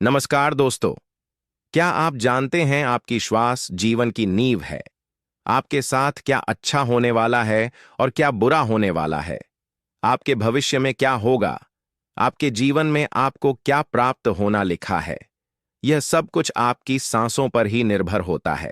नमस्कार दोस्तों। क्या आप जानते हैं आपकी श्वास जीवन की नींव है। आपके साथ क्या अच्छा होने वाला है और क्या बुरा होने वाला है। आपके भविष्य में क्या होगा। आपके जीवन में आपको क्या प्राप्त होना लिखा है। यह सब कुछ आपकी सांसों पर ही निर्भर होता है।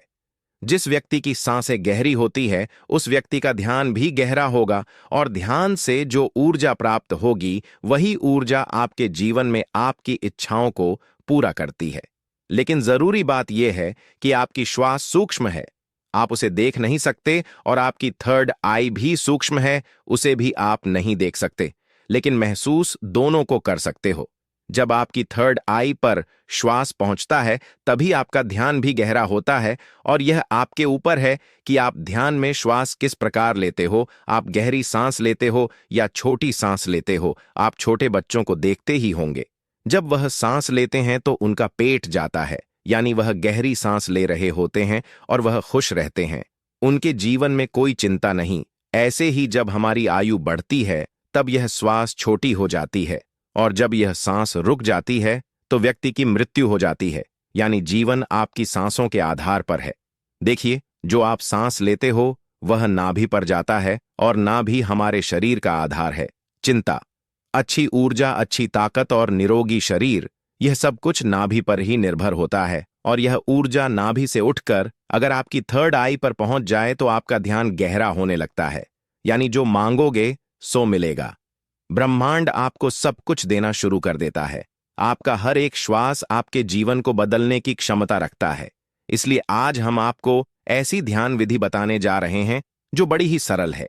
जिस व्यक्ति की सांसें गहरी होती है उस व्यक्ति का ध्यान भी गहरा होगा और ध्यान से जो ऊर्जा प्राप्त होगी वही ऊर्जा आपके जीवन में आपकी इच्छाओं को पूरा करती है। लेकिन जरूरी बात यह है कि आपकी श्वास सूक्ष्म है। आप उसे देख नहीं सकते और आपकी थर्ड आई भी सूक्ष्म है, उसे भी आप नहीं देख सकते, लेकिन महसूस दोनों को कर सकते हो। जब आपकी थर्ड आई पर श्वास पहुंचता है तभी आपका ध्यान भी गहरा होता है और यह आपके ऊपर है कि आप ध्यान में श्वास किस प्रकार लेते हो। आप गहरी सांस लेते हो या छोटी सांस लेते हो। आप छोटे बच्चों को देखते ही होंगे, जब वह सांस लेते हैं तो उनका पेट जाता है, यानी वह गहरी सांस ले रहे होते हैं और वह खुश रहते हैं। उनके जीवन में कोई चिंता नहीं। ऐसे ही जब हमारी आयु बढ़ती है तब यह श्वास छोटी हो जाती है और जब यह सांस रुक जाती है तो व्यक्ति की मृत्यु हो जाती है, यानी जीवन आपकी सांसों के आधार पर है। देखिए, जो आप सांस लेते हो वह नाभि पर जाता है और नाभि हमारे शरीर का आधार है। चिंता, अच्छी ऊर्जा, अच्छी ताकत और निरोगी शरीर, यह सब कुछ नाभि पर ही निर्भर होता है। और यह ऊर्जा नाभि से उठकर अगर आपकी थर्ड आई पर पहुंच जाए तो आपका ध्यान गहरा होने लगता है, यानी जो मांगोगे सो मिलेगा। ब्रह्मांड आपको सब कुछ देना शुरू कर देता है। आपका हर एक श्वास आपके जीवन को बदलने की क्षमता रखता है। इसलिए आज हम आपको ऐसी ध्यान विधि बताने जा रहे हैं जो बड़ी ही सरल है।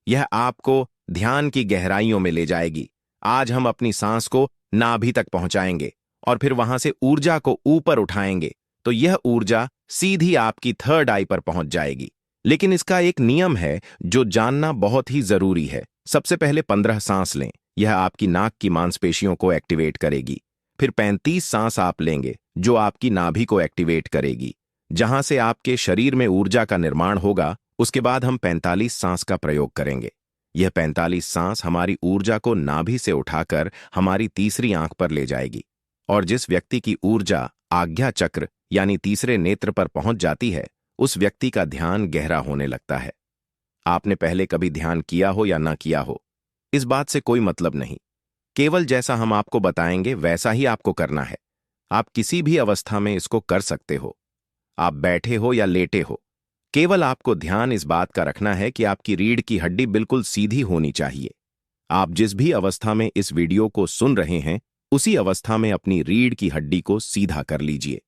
यह आपको ध्यान की गहराइयों में ले जाएगी। आज हम अपनी सांस को नाभि तक पहुंचाएंगे और फिर वहां से ऊर्जा को ऊपर उठाएंगे तो यह ऊर्जा सीधी आपकी थर्ड आई पर पहुंच जाएगी। लेकिन इसका एक नियम है जो जानना बहुत ही जरूरी है। सबसे पहले 15 सांस लें, यह आपकी नाक की मांसपेशियों को एक्टिवेट करेगी। फिर 35 सांस आप लेंगे जो आपकी नाभि को एक्टिवेट करेगी, जहां से आपके शरीर में ऊर्जा का निर्माण होगा। उसके बाद हम 45 सांस का प्रयोग करेंगे। यह 45 सांस हमारी ऊर्जा को नाभि से उठाकर हमारी तीसरी आंख पर ले जाएगी और जिस व्यक्ति की ऊर्जा आज्ञा चक्र यानी तीसरे नेत्र पर पहुंच जाती है उस व्यक्ति का ध्यान गहरा होने लगता है। आपने पहले कभी ध्यान किया हो या ना किया हो, इस बात से कोई मतलब नहीं। केवल जैसा हम आपको बताएंगे वैसा ही आपको करना है। आप किसी भी अवस्था में इसको कर सकते हो। आप बैठे हो या लेटे हो, केवल आपको ध्यान इस बात का रखना है कि आपकी रीढ़ की हड्डी बिल्कुल सीधी होनी चाहिए। आप जिस भी अवस्था में इस वीडियो को सुन रहे हैं उसी अवस्था में अपनी रीढ़ की हड्डी को सीधा कर लीजिए।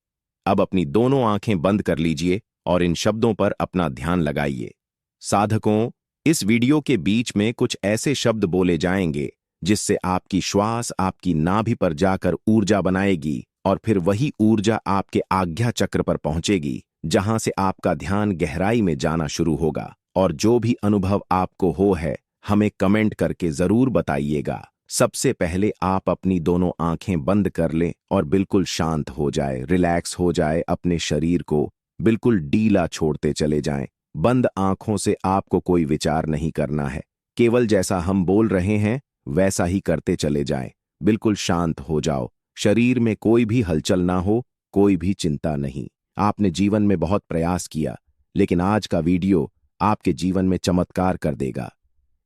अब अपनी दोनों आंखें बंद कर लीजिए और इन शब्दों पर अपना ध्यान लगाइए। साधकों, इस वीडियो के बीच में कुछ ऐसे शब्द बोले जाएंगे जिससे आपकी श्वास आपकी नाभि पर जाकर ऊर्जा बनाएगी और फिर वही ऊर्जा आपके आज्ञा चक्र पर पहुंचेगी, जहां से आपका ध्यान गहराई में जाना शुरू होगा। और जो भी अनुभव आपको हो है हमें कमेंट करके जरूर बताइएगा। सबसे पहले आप अपनी दोनों आंखें बंद कर लें और बिल्कुल शांत हो जाए, रिलैक्स हो जाए। अपने शरीर को बिल्कुल ढीला छोड़ते चले जाएं। बंद आंखों से आपको कोई विचार नहीं करना है, केवल जैसा हम बोल रहे हैं वैसा ही करते चले जाएं। बिल्कुल शांत हो जाओ, शरीर में कोई भी हलचल ना हो, कोई भी चिंता नहीं। आपने जीवन में बहुत प्रयास किया, लेकिन आज का वीडियो आपके जीवन में चमत्कार कर देगा।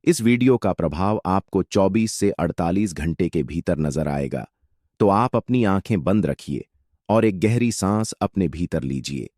इस वीडियो का प्रभाव आपको 24 से 48 घंटे के भीतर नजर आएगा। तो आप अपनी आंखें बंद रखिए और एक गहरी सांस अपने भीतर लीजिए।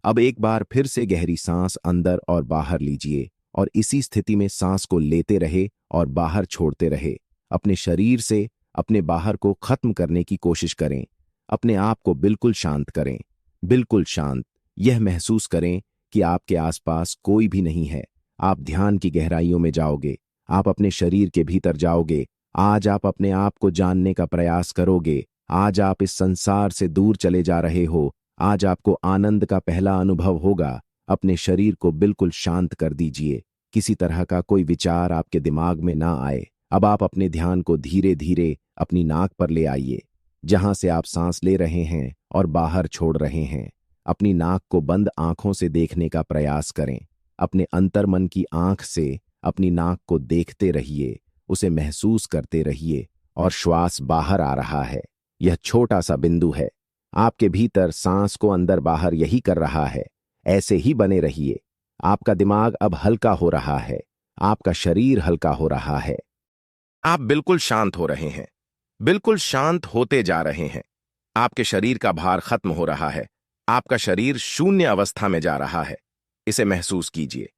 अब एक बार फिर से गहरी सांस अंदर और बाहर लीजिए और इसी स्थिति में सांस को लेते रहे और बाहर छोड़ते रहे। अपने शरीर से अपने बाहर को खत्म करने की कोशिश करें। अपने आप को बिल्कुल शांत करें, बिल्कुल शांत। यह महसूस करें कि आपके आसपास कोई भी नहीं है। आप ध्यान की गहराइयों में जाओगे, आप अपने शरीर के भीतर जाओगे। आज आप अपने आप को जानने का प्रयास करोगे। आज आप इस संसार से दूर चले जा रहे हो। आज आपको आनंद का पहला अनुभव होगा। अपने शरीर को बिल्कुल शांत कर दीजिए, किसी तरह का कोई विचार आपके दिमाग में ना आए। अब आप अपने ध्यान को धीरे धीरे अपनी नाक पर ले आइए, जहां से आप सांस ले रहे हैं और बाहर छोड़ रहे हैं। अपनी नाक को बंद आंखों से देखने का प्रयास करें। अपने अंतर्मन की आंख से अपनी नाक को देखते रहिए, उसे महसूस करते रहिए और श्वास बाहर आ रहा है, यह छोटा सा बिंदु है। आपके भीतर सांस को अंदर बाहर यही कर रहा है। ऐसे ही बने रहिए। आपका दिमाग अब हल्का हो रहा है। आपका शरीर हल्का हो रहा है। आप बिल्कुल शांत हो रहे हैं। बिल्कुल शांत होते जा रहे हैं। आपके शरीर का भार खत्म हो रहा है। आपका शरीर शून्य अवस्था में जा रहा है। इसे महसूस कीजिए।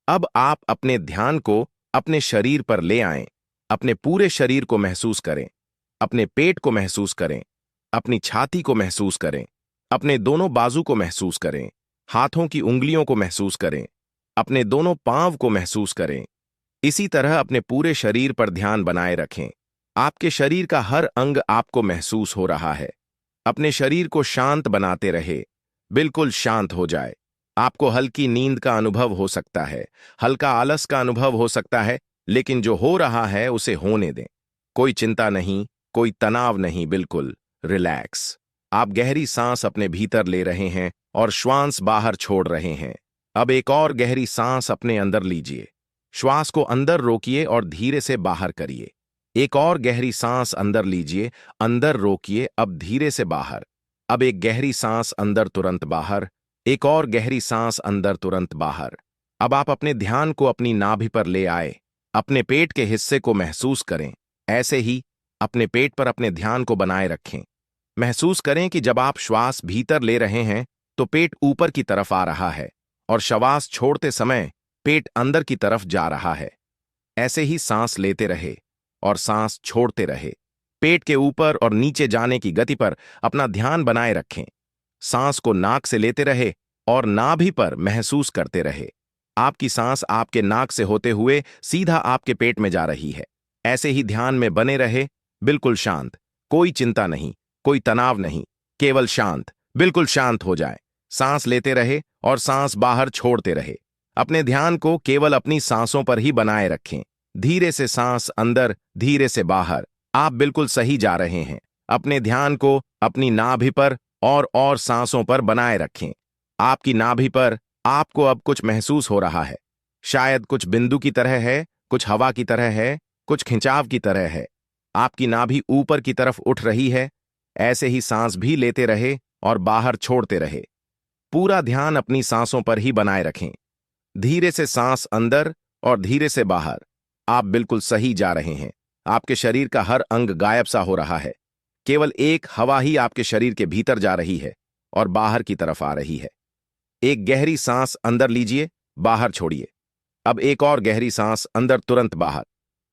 अब आप अपने ध्यान को अपने शरीर पर ले आएं। अपने पूरे शरीर को महसूस करें। अपने पेट को महसूस करें। अपनी छाती को महसूस करें। अपने दोनों बाजू को महसूस करें। हाथों की उंगलियों को महसूस करें। अपने दोनों पांव को महसूस करें। इसी तरह अपने पूरे शरीर पर ध्यान बनाए रखें। आपके शरीर का हर अंग आपको महसूस हो रहा है। अपने शरीर को शांत बनाते रहे। बिल्कुल शांत हो जाए। आपको हल्की नींद का अनुभव हो सकता है, हल्का आलस का अनुभव हो सकता है, लेकिन जो हो रहा है उसे होने दें। कोई चिंता नहीं, कोई तनाव नहीं, बिल्कुल रिलैक्स। आप गहरी सांस अपने भीतर ले रहे हैं और श्वास बाहर छोड़ रहे हैं। अब एक और गहरी सांस अपने अंदर लीजिए। श्वास को अंदर रोकिए और धीरे से बाहर करिए। एक और गहरी सांस अंदर लीजिए, अंदर रोकिए, अब धीरे से बाहर। अब एक गहरी सांस अंदर, तुरंत बाहर। एक और गहरी सांस अंदर, तुरंत बाहर। अब आप अपने ध्यान को अपनी नाभि पर ले आए। अपने पेट के हिस्से को महसूस करें। ऐसे ही अपने पेट पर अपने ध्यान को बनाए रखें। महसूस करें कि जब आप श्वास भीतर ले रहे हैं तो पेट ऊपर की तरफ आ रहा है और श्वास छोड़ते समय पेट अंदर की तरफ जा रहा है। ऐसे ही सांस लेते रहे और सांस छोड़ते रहे। पेट के ऊपर और नीचे जाने की गति पर अपना ध्यान बनाए रखें। सांस को नाक से लेते रहे और नाभि पर महसूस करते रहे। आपकी सांस आपके नाक से होते हुए सीधा आपके पेट में जा रही है। ऐसे ही ध्यान में बने रहे, बिल्कुल शांत। कोई चिंता नहीं, कोई तनाव नहीं, केवल शांत। बिल्कुल शांत हो जाए। सांस लेते रहे और सांस बाहर छोड़ते रहे। अपने ध्यान को केवल अपनी सांसों पर ही बनाए रखें। धीरे से सांस अंदर, धीरे से बाहर। आप बिल्कुल सही जा रहे हैं। अपने ध्यान को अपनी नाभि पर और सांसों पर बनाए रखें। आपकी नाभि पर आपको अब कुछ महसूस हो रहा है। शायद कुछ बिंदु की तरह है, कुछ हवा की तरह है, कुछ खिंचाव की तरह है। आपकी नाभि ऊपर की तरफ उठ रही है। ऐसे ही सांस भी लेते रहे और बाहर छोड़ते रहे। पूरा ध्यान अपनी सांसों पर ही बनाए रखें। धीरे से सांस अंदर और धीरे से बाहर। आप बिल्कुल सही जा रहे हैं। आपके शरीर का हर अंग गायब सा हो रहा है। केवल एक हवा ही आपके शरीर के भीतर जा रही है और बाहर की तरफ आ रही है। एक गहरी सांस अंदर लीजिए, बाहर छोड़िए। अब एक और गहरी सांस अंदर, तुरंत बाहर।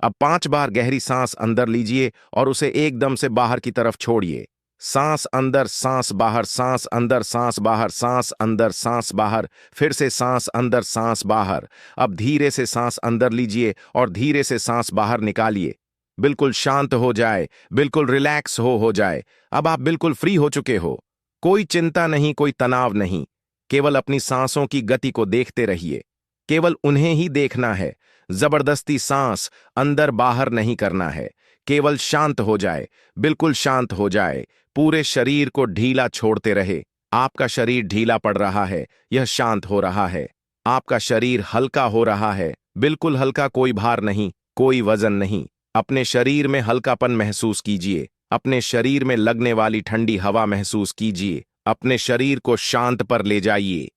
अब 5 बार गहरी सांस अंदर लीजिए और उसे एकदम से बाहर की तरफ छोड़िए। सांस अंदर, सांस बाहर, सांस अंदर, सांस बाहर, सांस अंदर, सांस बाहर, फिर से सांस अंदर, सांस बाहर। अब धीरे से सांस अंदर लीजिए और धीरे से सांस बाहर निकालिए। बिल्कुल शांत हो जाए, बिल्कुल रिलैक्स हो जाए। अब आप बिल्कुल फ्री हो चुके हो। कोई चिंता नहीं, कोई तनाव नहीं। केवल अपनी सांसों की गति को देखते रहिए। केवल उन्हें ही देखना है। जबरदस्ती सांस अंदर बाहर नहीं करना है। केवल शांत हो जाए, बिल्कुल शांत हो जाए। पूरे शरीर को ढीला छोड़ते रहे। आपका शरीर ढीला पड़ रहा है, यह शांत हो रहा है। आपका शरीर हल्का हो रहा है, बिल्कुल हल्का, कोई भार नहीं, कोई वजन नहीं। अपने शरीर में हल्कापन महसूस कीजिए। अपने शरीर में लगने वाली ठंडी हवा महसूस कीजिए। अपने शरीर को शांत पर ले जाइए।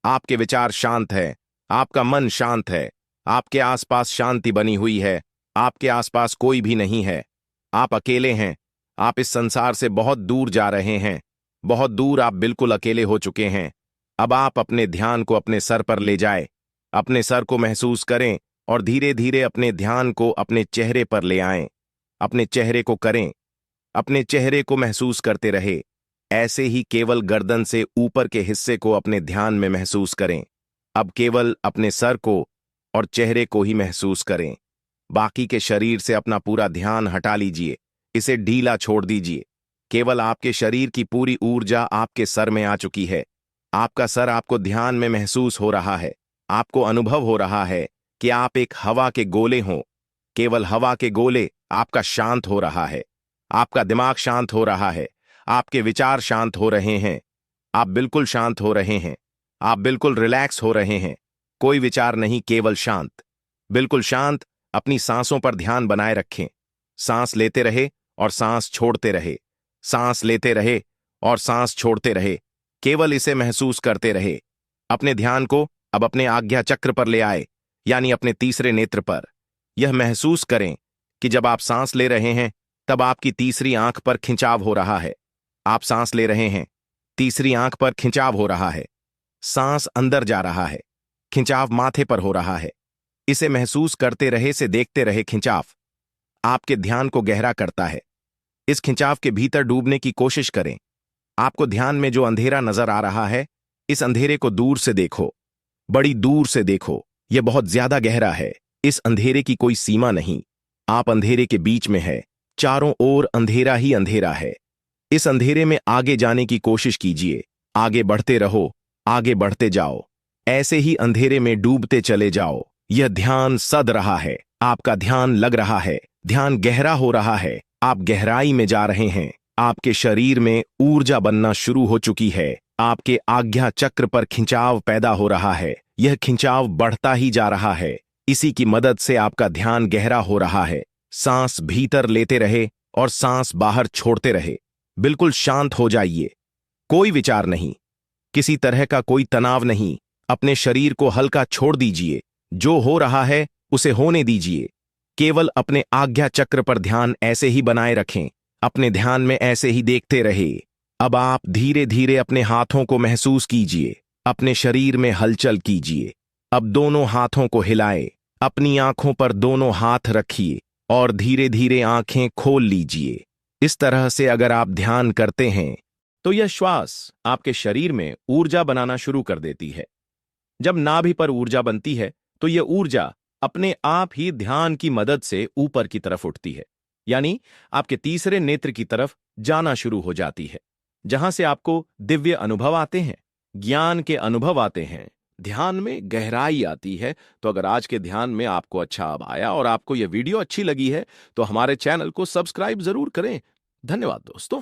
आपके विचार शांत है, आपका मन शांत है। आपके आसपास शांति बनी हुई है। आपके आसपास कोई भी नहीं है। आप अकेले हैं। आप इस संसार से बहुत दूर जा रहे हैं। बहुत दूर, आप बिल्कुल अकेले हो चुके हैं। अब आप अपने ध्यान को अपने सर पर ले जाएं। अपने सर को महसूस करें और धीरे धीरे अपने ध्यान को अपने चेहरे पर ले आएं। अपने चेहरे को करें। अपने चेहरे को महसूस करते रहे। ऐसे ही केवल गर्दन से ऊपर के हिस्से को अपने ध्यान में महसूस करें। अब केवल अपने सर को और चेहरे को ही महसूस करें। बाकी के शरीर से अपना पूरा ध्यान हटा लीजिए। इसे ढीला छोड़ दीजिए। केवल आपके शरीर की पूरी ऊर्जा आपके सर में आ चुकी है। आपका सर आपको ध्यान में महसूस हो रहा है। आपको अनुभव हो रहा है कि आप एक हवा के गोले हों। केवल हवा के गोले। आपका शांत हो रहा है। आपका दिमाग शांत हो रहा है। आपके विचार शांत हो रहे हैं। आप बिल्कुल शांत हो रहे हैं। आप बिल्कुल रिलैक्स हो रहे हैं। कोई विचार नहीं, केवल शांत। बिल्कुल शांत। अपनी सांसों पर ध्यान बनाए रखें। सांस लेते रहे और सांस छोड़ते रहे। सांस लेते रहे और सांस छोड़ते रहे, केवल इसे महसूस करते रहे। अपने ध्यान को अब अपने आज्ञा चक्र पर ले आए, यानी अपने तीसरे नेत्र पर। यह महसूस करें कि जब आप सांस ले रहे हैं तब आपकी तीसरी आंख पर खिंचाव हो रहा है। आप सांस ले रहे हैं, तीसरी आंख पर खिंचाव हो रहा है, सांस अंदर जा रहा है, खिंचाव माथे पर हो रहा है। इसे महसूस करते रहे, से देखते रहे। खिंचाव आपके ध्यान को गहरा करता है। इस खिंचाव के भीतर डूबने की कोशिश करें। आपको ध्यान में जो अंधेरा नजर आ रहा है, इस अंधेरे को दूर से देखो, बड़ी दूर से देखो। यह बहुत ज्यादा गहरा है। इस अंधेरे की कोई सीमा नहीं। आप अंधेरे के बीच में है, चारों ओर अंधेरा ही अंधेरा है। इस अंधेरे में आगे जाने की कोशिश कीजिए। आगे बढ़ते रहो, आगे बढ़ते जाओ, ऐसे ही अंधेरे में डूबते चले जाओ। यह ध्यान सद रहा है, आपका ध्यान लग रहा है, ध्यान गहरा हो रहा है। आप गहराई में जा रहे हैं। आपके शरीर में ऊर्जा बनना शुरू हो चुकी है। आपके आज्ञा चक्र पर खिंचाव पैदा हो रहा है। यह खिंचाव बढ़ता ही जा रहा है। इसी की मदद से आपका ध्यान गहरा हो रहा है। सांस भीतर लेते रहे और सांस बाहर छोड़ते रहे। बिल्कुल शांत हो जाइए। कोई विचार नहीं, किसी तरह का कोई तनाव नहीं। अपने शरीर को हल्का छोड़ दीजिए। जो हो रहा है उसे होने दीजिए। केवल अपने आज्ञा चक्र पर ध्यान ऐसे ही बनाए रखें। अपने ध्यान में ऐसे ही देखते रहे। अब आप धीरे धीरे अपने हाथों को महसूस कीजिए। अपने शरीर में हलचल कीजिए। अब दोनों हाथों को हिलाएं। अपनी आंखों पर दोनों हाथ रखिए और धीरे धीरे आंखें खोल लीजिए। इस तरह से अगर आप ध्यान करते हैं तो यह श्वास आपके शरीर में ऊर्जा बनाना शुरू कर देती है। जब नाभि पर ऊर्जा बनती है तो यह ऊर्जा अपने आप ही ध्यान की मदद से ऊपर की तरफ उठती है, यानी आपके तीसरे नेत्र की तरफ जाना शुरू हो जाती है, जहां से आपको दिव्य अनुभव आते हैं, ज्ञान के अनुभव आते हैं, ध्यान में गहराई आती है। तो अगर आज के ध्यान में आपको अच्छा अब आया और आपको यह वीडियो अच्छी लगी है तो हमारे चैनल को सब्सक्राइब जरूर करें। धन्यवाद दोस्तों।